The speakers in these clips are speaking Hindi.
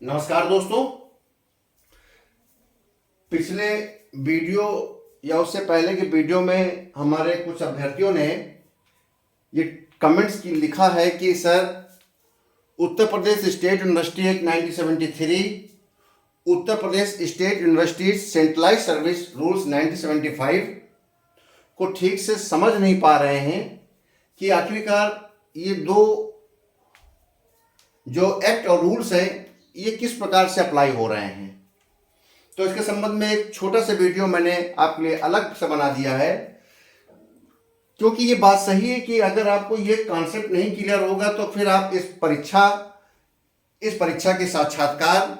नमस्कार दोस्तों। पिछले वीडियो या उससे पहले के वीडियो में हमारे कुछ अभ्यर्थियों ने ये कमेंट्स की लिखा है कि sir Uttar Pradesh state university act 1973, Uttar Pradesh state universities centralise service rules 1975 को ठीक से समझ नहीं पा रहे हैं कि आखिरकार ये दो जो एक्ट और रूल्स हैं ये किस प्रकार से अप्लाई हो रहे हैं। तो इसके संबंध में एक छोटा सा वीडियो मैंने आपके लिए अलग से बना दिया है, क्योंकि ये बात सही है कि अगर आपको ये कॉन्सेप्ट नहीं क्लियर होगा तो फिर आप इस परीक्षा के साक्षात्कार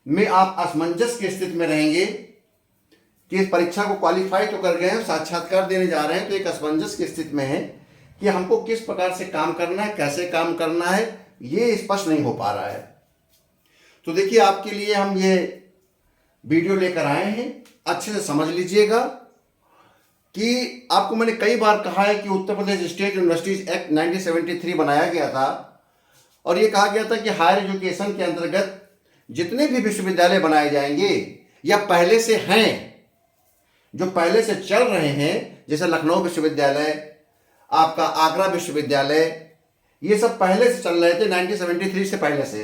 में आप असमंजस की स्थिति में रहेंगे कि इस परीक्षा को क्वालिफाई तो कर गए हैं, साक्षात्कार देने जा रहे हैं, तो एक असमंजस की स्थिति में है कि हमको किस प्रकार से काम करना है, कैसे काम करना है, ये स्पष्ट नहीं हो पा रहा है। तो देखिए, आपके लिए हम ये वीडियो लेकर आए हैं, अच्छे से समझ लीजिएगा कि आपको मैंने कई बार कहा है कि उत्तर प्रदेश स्टेट यूनिवर्सिटीज एक्ट 1973 बनाया गया था और ये कहा गया था कि हायर एजुकेशन के अंतर्गत जितने भी विश्वविद्यालय बनाए जाएंगे या पहले से हैं, जो पहले से चल रहे हैं, जैसे लखनऊ विश्वविद्यालय, आपका आगरा विश्वविद्यालय, ये सब पहले से चल रहे थे 1973 से पहले से।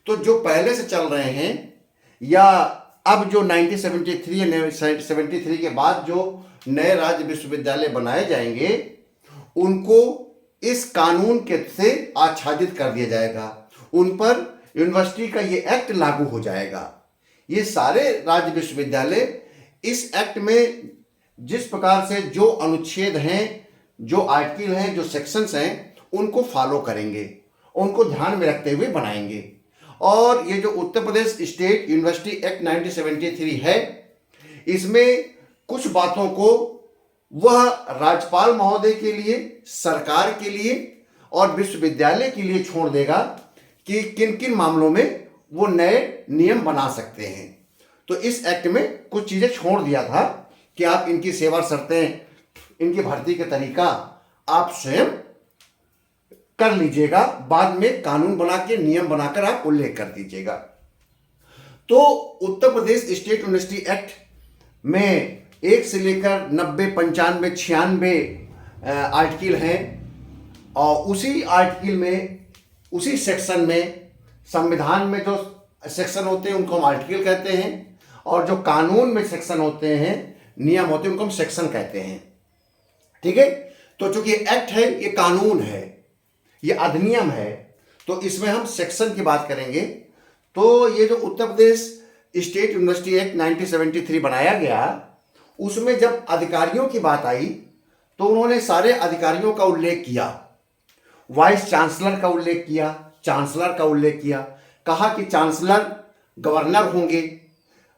तो जो पहले से चल रहे हैं या अब जो 1973 के बाद जो नए राज्य विश्वविद्यालय बनाए जाएंगे, उनको इस कानून के से आच्छादित कर दिया जाएगा, उन पर यूनिवर्सिटी का ये एक्ट लागू हो जाएगा। ये सारे राज्य विश्वविद्यालय इस एक्ट में जिस प्रकार से जो अनुच्छेद हैं, जो आर्टिकल हैं, जो सेक्शंस हैं, उनको फॉलो करेंगे, उनको ध्यान में रखते हुए बनाएंगे। और ये जो उत्तर प्रदेश स्टेट यूनिवर्सिटी एक्ट 1973 है, इसमें कुछ बातों को वह राज्यपाल महोदय के लिए, सरकार के लिए और विश्वविद्यालय के लिए छोड़ देगा कि किन किन मामलों में वो नए नियम बना सकते हैं। तो इस एक्ट में कुछ चीज़ें छोड़ दिया था कि आप इनकी सेवा शर्तें, इनकी भर्ती का तरीका आप स्वयं कर लीजिएगा, बाद में कानून बना के, नियम बनाकर आप उल्लेख कर दीजिएगा। तो उत्तर प्रदेश स्टेट यूनिवर्सिटी एक्ट में 1 से लेकर 90, 95, 96 आर्टिकल हैं और उसी आर्टिकल में, उसी सेक्शन में, संविधान में जो सेक्शन होते हैं उनको हम आर्टिकल कहते हैं और जो कानून में सेक्शन होते हैं, नियम होते हैं, उनको हम सेक्शन कहते हैं। ठीक है। तो चूंकि एक्ट है, ये कानून है, ये अधिनियम है, तो इसमें हम सेक्शन की बात करेंगे। तो ये जो उत्तर प्रदेश स्टेट यूनिवर्सिटी एक्ट 1973 बनाया गया, उसमें जब अधिकारियों की बात आई तो उन्होंने सारे अधिकारियों का उल्लेख किया, वाइस चांसलर का उल्लेख किया, चांसलर का उल्लेख किया, कहा कि चांसलर गवर्नर होंगे,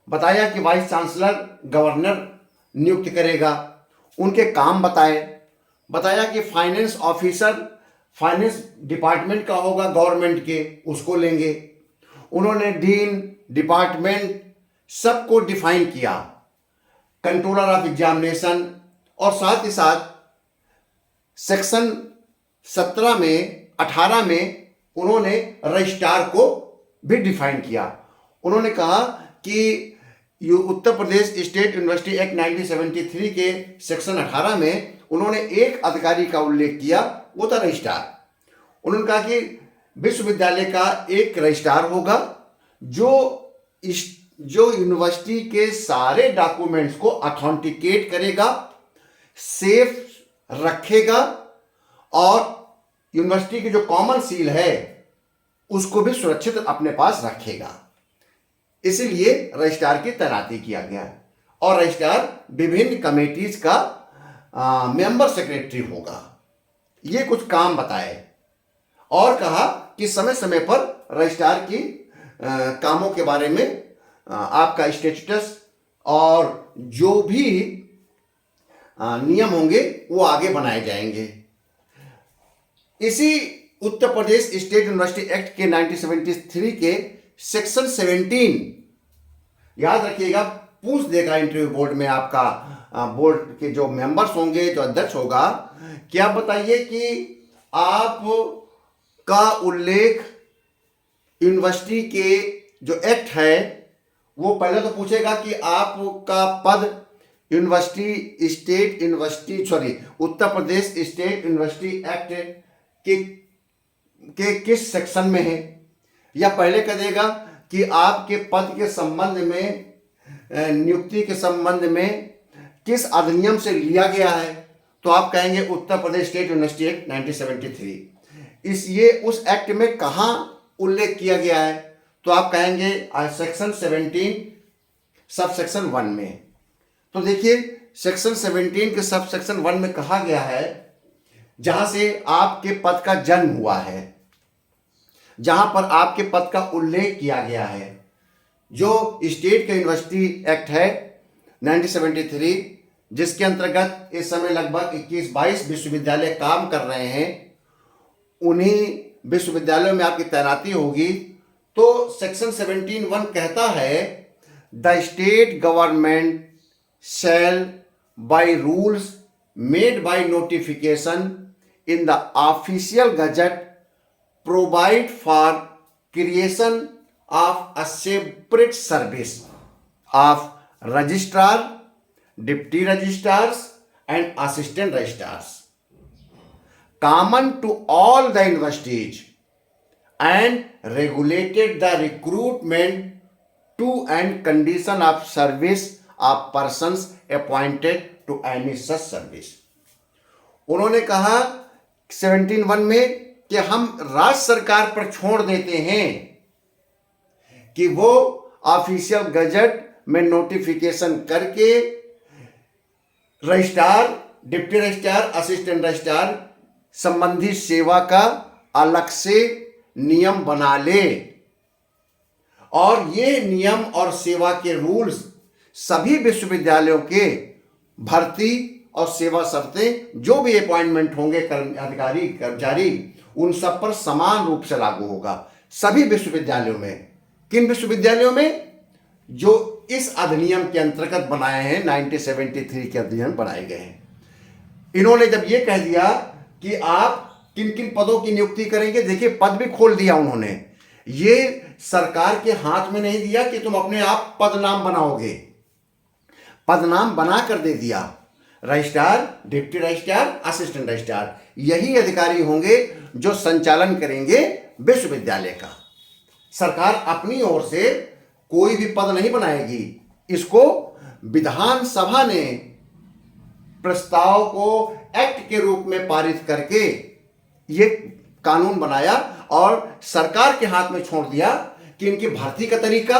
बताया कि वाइस चांसलर गवर्नर नियुक्त करेगा, उनके काम बताया कि फाइनेंस ऑफिसर फाइनेंस डिपार्टमेंट का होगा गवर्नमेंट के, उसको लेंगे। उन्होंने डीन, डिपार्टमेंट सबको डिफाइन किया, कंट्रोलर ऑफ एग्जामिनेशन, और साथ ही साथ सेक्शन 17 में, 18 में उन्होंने रजिस्ट्रार को भी डिफाइन किया। उन्होंने कहा कि उत्तर प्रदेश स्टेट यूनिवर्सिटी एक्ट 1973 के सेक्शन 18 में उन्होंने एक अधिकारी का उल्लेख किया, वो था रजिस्ट्रार। उन्होंने कहा कि विश्वविद्यालय का एक रजिस्ट्रार होगा जो यूनिवर्सिटी के सारे डॉक्यूमेंट्स को ऑथेंटिकेट करेगा, सेफ रखेगा और यूनिवर्सिटी की जो कॉमन सील है उसको भी सुरक्षित अपने पास रखेगा। इसीलिए रजिस्ट्रार की तैनाती किया गया और रजिस्ट्रार विभिन्न कमेटीज का मेंबर सेक्रेटरी होगा। ये कुछ काम बताए और कहा कि समय समय पर रजिस्ट्रार की कामों के बारे में आपका स्टेटस और जो भी नियम होंगे वो आगे बनाए जाएंगे। इसी उत्तर प्रदेश स्टेट यूनिवर्सिटी एक्ट के 1973 के सेक्शन 17, याद रखिएगा, पूछ देगा इंटरव्यू बोर्ड में, आपका बोर्ड के जो मेंबर्स होंगे, जो अध्यक्ष होगा, क्या बताइए कि आप का उल्लेख यूनिवर्सिटी के जो एक्ट है वो पहले तो पूछेगा कि आपका पद यूनिवर्सिटी स्टेट यूनिवर्सिटी सॉरी उत्तर प्रदेश स्टेट यूनिवर्सिटी एक्ट के किस सेक्शन में है, या पहले कह देगा कि आपके पद के संबंध में नियुक्ति के संबंध में किस अधिनियम से लिया गया है, तो आप कहेंगे उत्तर प्रदेश स्टेट यूनिवर्सिटी एक्ट 1973। ये उस एक्ट में कहाँ उल्लेख किया गया है, तो आप कहेंगे सेक्शन 17 सब सेक्शन 1 में। तो देखिए सेक्शन 17 के सब सेक्शन 1 में कहा गया है जहां से आपके पद का जन्म हुआ है, जहां पर आपके पद का उल्लेख किया गया है। जो स्टेट का यूनिवर्सिटी एक्ट है 1973 जिसके अंतर्गत इस समय लगभग 21-22 विश्वविद्यालय काम कर रहे हैं, उन्हीं विश्वविद्यालयों में आपकी तैनाती होगी। तो सेक्शन 17(1) कहता है the state government shell by rules made by notification in the official gazette provide for creation of a separate service of registrar, deputy registrars and assistant registrars common to all the universities and regulated the recruitment to and condition of service of persons appointed to any such service। उन्होंने कहा 17(1) में कि हम राज्य सरकार पर छोड़ देते हैं कि वो ऑफिशियल गजट में नोटिफिकेशन करके registrar, deputy registrar, assistant registrar संबंधी सेवा का अलग से नियम बना ले, और ये नियम और सेवा के रूल्स सभी विश्वविद्यालयों के भर्ती और सेवा शर्तें जो भी अपॉइंटमेंट होंगे अधिकारी कर्मचारी उन सब पर समान रूप से लागू होगा सभी विश्वविद्यालयों में। किन विश्वविद्यालयों में? जो इस अधिनियम के अंतर्गत बनाए हैं, 1973 के अधिनियम बनाए गए हैं। इन्होंने जब ये कह दिया कि आप किन किन पदों की नियुक्ति करेंगे, देखिए पद भी खोल दिया उन्होंने। ये सरकार के हाथ में नहीं दिया कि तुम अपने आप पद नाम बनाओगे, पद नाम बना कर दे दिया। Registrar, deputy registrar, assistant registrar यही अधिकारी होंगे जो संचालन करेंगे विश्वविद्यालय का। सरकार अपनी ओर से कोई भी पद नहीं बनाएगी। इसको विधानसभा ने प्रस्ताव को एक्ट के रूप में पारित करके ये कानून बनाया और सरकार के हाथ में छोड़ दिया कि इनकी भर्ती का तरीका,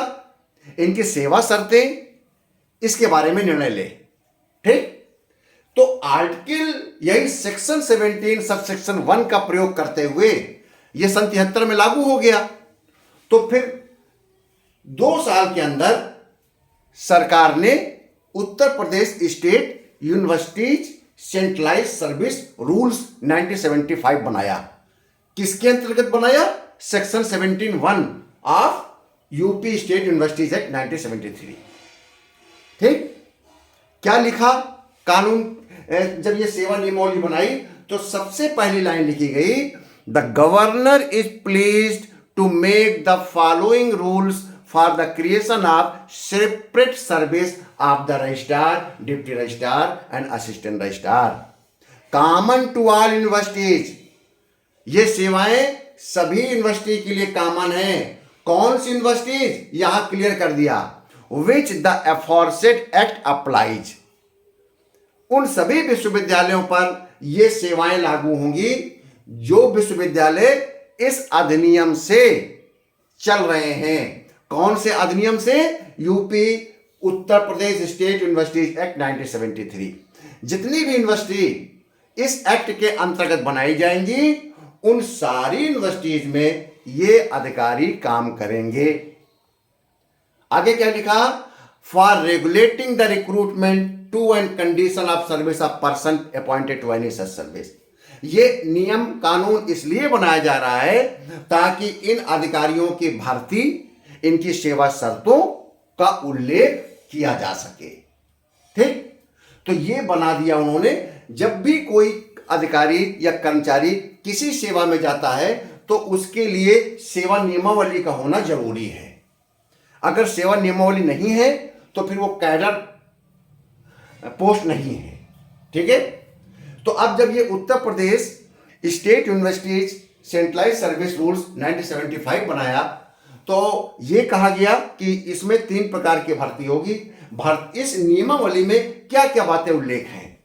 इनकी सेवा शर्तें, इसके बारे में निर्णय ले। ठीक, तो आर्टिकल यही सेक्शन 17 सब सेक्शन 1 का प्रयोग करते हुए यह सन 73 में लागू हो गया। तो फिर 2 साल के अंदर सरकार ने Uttar Pradesh state universities centralise service rules 1975 बनाया। किसके अंतर्गत बनाया? Section 17(1) of UP state universities act 1973। ठीक, क्या लिखा कानून? जब ये सेवा नियमावली बनाई तो सबसे पहली लाइन लिखी गई, the governor is pleased to make the following rules for the creation of separate service of the registrar, deputy registrar and assistant registrar common to all universities. ये सेवाएं सभी यूनिवर्सिटी के लिए कॉमन है। कौन सी यूनिवर्सिटीज? यहां क्लियर कर दिया, विच द अफॉरसेड एक्ट अप्लाइज। उन सभी विश्वविद्यालयों पर ये सेवाएं लागू होंगी जो विश्वविद्यालय इस अधिनियम से चल रहे हैं। कौन से अधिनियम से? यूपी उत्तर प्रदेश स्टेट यूनिवर्सिटीज एक्ट 1973। जितनी भी यूनिवर्सिटी इस एक्ट के अंतर्गत बनाई जाएंगी उन सारी यूनिवर्सिटीज में ये अधिकारी काम करेंगे। आगे क्या लिखा? For regulating the recruitment to and condition of service of person appointed to any such service. ये नियम कानून इसलिए बनाया जा रहा है ताकि इन अधिकारियों की भर्ती, इनकी सेवा शर्तों का उल्लेख किया जा सके। ठीक, तो ये बना दिया उन्होंने। जब भी कोई अधिकारी या कर्मचारी किसी सेवा में जाता है तो उसके लिए सेवा नियमावली का होना जरूरी है। अगर सेवा नियमावली नहीं है तो फिर वो कैडर पोस्ट नहीं है। ठीक है। तो अब जब ये Uttar Pradesh state universities centralise service rules 1975 बनाया तो ये कहा गया कि इसमें 3 प्रकार की भर्ती होगी। इस नियमावली में क्या क्या बातें उल्लेख हैं,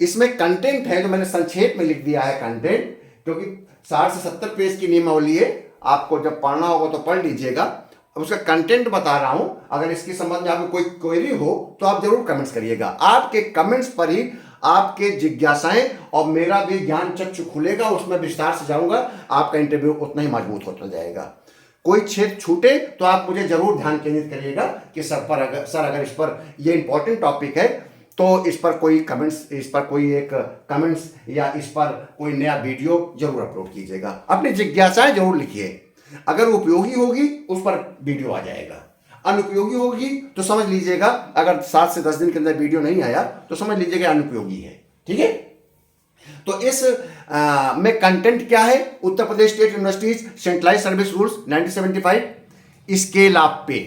इसमें कंटेंट है जो मैंने संक्षेप में लिख दिया है कंटेंट, क्योंकि 60 से 70 पेज की नियमावली है, आपको जब पढ़ना होगा तो पढ़ लीजिएगा। अब उसका कंटेंट बता रहा हूं, अगर इसके संबंध में आपको कोई क्वेरी हो तो आप जरूर कमेंट्स करिएगा। आपके कमेंट्स पर ही आपके जिज्ञासाएं और मेरा भी ज्ञान चक्षु खुलेगा, उसमें विस्तार से जाऊंगा, आपका इंटरव्यू उतना ही मजबूत होता जाएगा। कोई क्षेत्र छूटे तो आप मुझे जरूर ध्यान केंद्रित करिएगा कि सर अगर इस पर ये इंपॉर्टेंट टॉपिक है तो इस पर कोई कमेंट्स, इस पर कोई एक कमेंट्स या इस पर कोई नया वीडियो जरूर अपलोड कीजिएगा। अपनी जिज्ञासाएं जरूर लिखिए। अगर उपयोगी होगी उस पर वीडियो आ जाएगा, अनुपयोगी होगी तो समझ लीजिएगा, अगर 7 से 10 दिन के अंदर वीडियो नहीं आया तो समझ लीजिएगा अनुपयोगी है। ठीक है। तो इस में कंटेंट क्या है, Uttar Pradesh state universities centralise service rules 1975 scale of pay,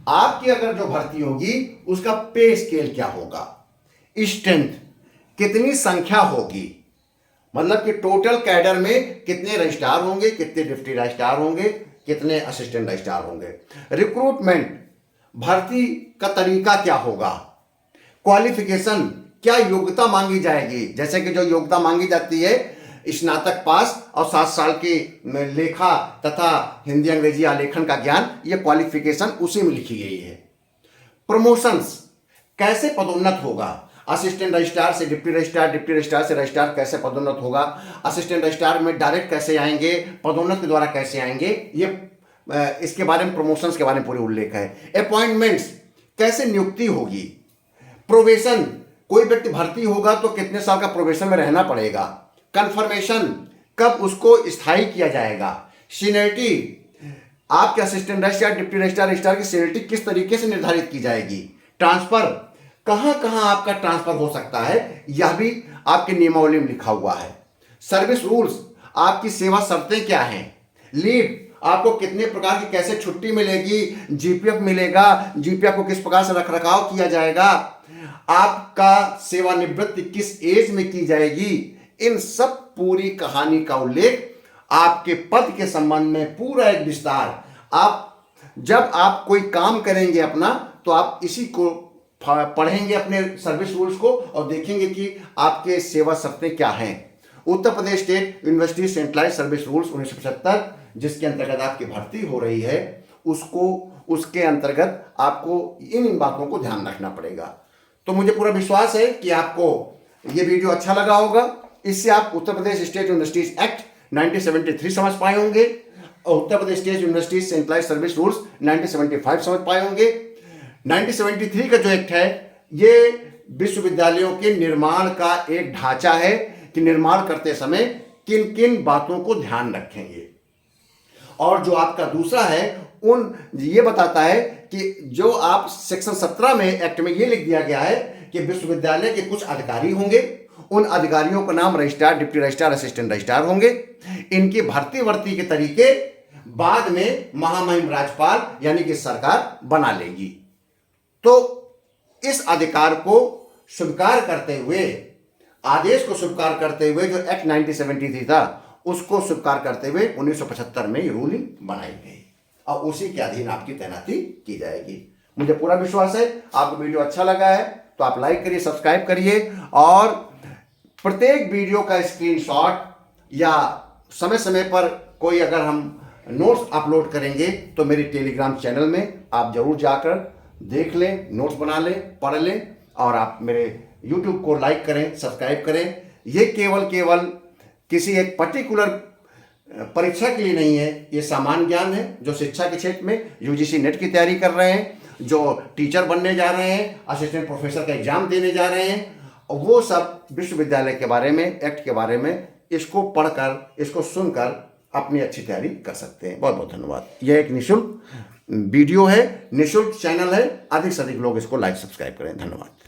आपकी अगर जो भर्ती होगी उसका पे स्केल क्या होगा, स्ट्रेंथ कितनी संख्या होगी, मतलब कि टोटल कैडर में कितने रजिस्ट्रार होंगे, कितने डिप्टी रजिस्ट्रार होंगे, कितने असिस्टेंट रजिस्ट्रार होंगे। रिक्रूटमेंट भर्ती का तरीका क्या होगा, क्वालिफिकेशन क्या योग्यता मांगी जाएगी, जैसे कि जो योग्यता मांगी जाती है स्नातक पास और 7 साल की लेखा तथा हिंदी अंग्रेजी आलेखन का ज्ञान, ये क्वालिफिकेशन उसी में लिखी गई है। प्रमोशंस कैसे पदोन्नत होगा, असिस्टेंट रजिस्ट्रार से डिप्टी रजिस्ट्रार, डिप्टी रजिस्ट्रार से रजिस्ट्रार कैसे पदोन्नत होगा, असिस्टेंट रजिस्ट्रार में डायरेक्ट कैसे आएंगे, पदोन्नत के द्वारा कैसे आएंगे, ये इसके बारे में प्रमोशंस के बारे में पूरी उल्लेख है। अपॉइंटमेंट्स कैसे नियुक्ति होगी, प्रोबेशन कोई व्यक्ति भर्ती होगा तो कितने साल का प्रोबेशन में रहना पड़ेगा, कंफर्मेशन कब उसको स्थायी किया जाएगा, सीनियरिटी आपके assistant registrar, deputy registrar, registrar की सीनियरिटी किस तरीके से निर्धारित की जाएगी, ट्रांसफर कहां कहां आपका ट्रांसफर हो सकता है, यह भी आपके नियमावली में लिखा हुआ है। सर्विस रूल्स आपकी सेवा शर्तें क्या हैं, लीव आपको कितने प्रकार की कैसे छुट्टी मिलेगी, जीपीएफ मिलेगा, जीपीएफ को किस प्रकार से रखरखाव किया जाएगा, आपका सेवानिवृत्ति किस एज में की जाएगी, इन सब पूरी कहानी का उल्लेख आपके पद के संबंध में पूरा एक विस्तार। आप जब आप कोई काम करेंगे अपना तो आप इसी को पढ़ेंगे अपने सर्विस रूल्स को और देखेंगे कि आपके सेवा शर्तें क्या हैं। Uttar Pradesh state university centralise service rules 1975 जिसके अंतर्गत आपकी भर्ती हो रही है, उसके अंतर्गत आपको इन बातों को ध्यान रखना पड़ेगा। तो मुझे पूरा विश्वास है कि आपको ये वीडियो अच्छा लगा होगा। इससे आप Uttar Pradesh state universities act 1973 समझ पाए होंगे और Uttar Pradesh state universities centralise service rules 1975 समझ पाए होंगे। 1973 का जो एक्ट है ये विश्वविद्यालयों के निर्माण का एक ढांचा है कि निर्माण करते समय किन किन बातों को ध्यान रखेंगे, और जो आपका दूसरा है ये बताता है कि जो आप सेक्शन 17 में एक्ट में ये लिख दिया गया है कि विश्वविद्यालय के कुछ अधिकारी होंगे, उन अधिकारियों का नाम registrar, deputy registrar, assistant registrar होंगे। इनकी भर्ती के तरीके बाद में महामहिम राज्यपाल यानी कि सरकार बना लेगी। तो इस अधिकार को स्वीकार करते हुए, आदेश को स्वीकार करते हुए जो एक्ट 1973 था उसको स्वीकार करते हुए 1975 में ये रूलिंग बनाई गई और उसी के अधीन आपकी तैनाती की जाएगी। मुझे पूरा विश्वास है आपको वीडियो अच्छा लगा है तो आप लाइक करिए, सब्सक्राइब करिए और प्रत्येक वीडियो का स्क्रीनशॉट या समय समय पर कोई अगर हम नोट्स अपलोड करेंगे तो मेरे टेलीग्राम चैनल में आप जरूर जाकर देख लें, नोट्स बना लें, पढ़ लें और आप मेरे यूट्यूब को लाइक करें, सब्सक्राइब करें। ये केवल किसी एक पर्टिकुलर परीक्षा के लिए नहीं है, ये सामान्य ज्ञान है। जो शिक्षा के क्षेत्र में यूजीसी नेट की तैयारी कर रहे हैं, जो टीचर बनने जा रहे हैं, असिस्टेंट प्रोफेसर का एग्जाम देने जा रहे हैं, वो सब विश्वविद्यालय के बारे में, एक्ट के बारे में इसको पढ़कर, इसको सुनकर अपनी अच्छी तैयारी कर सकते हैं। बहुत बहुत धन्यवाद। यह एक निःशुल्क वीडियो है, निःशुल्क चैनल है, अधिक से अधिक लोग इसको लाइक सब्सक्राइब करें। धन्यवाद।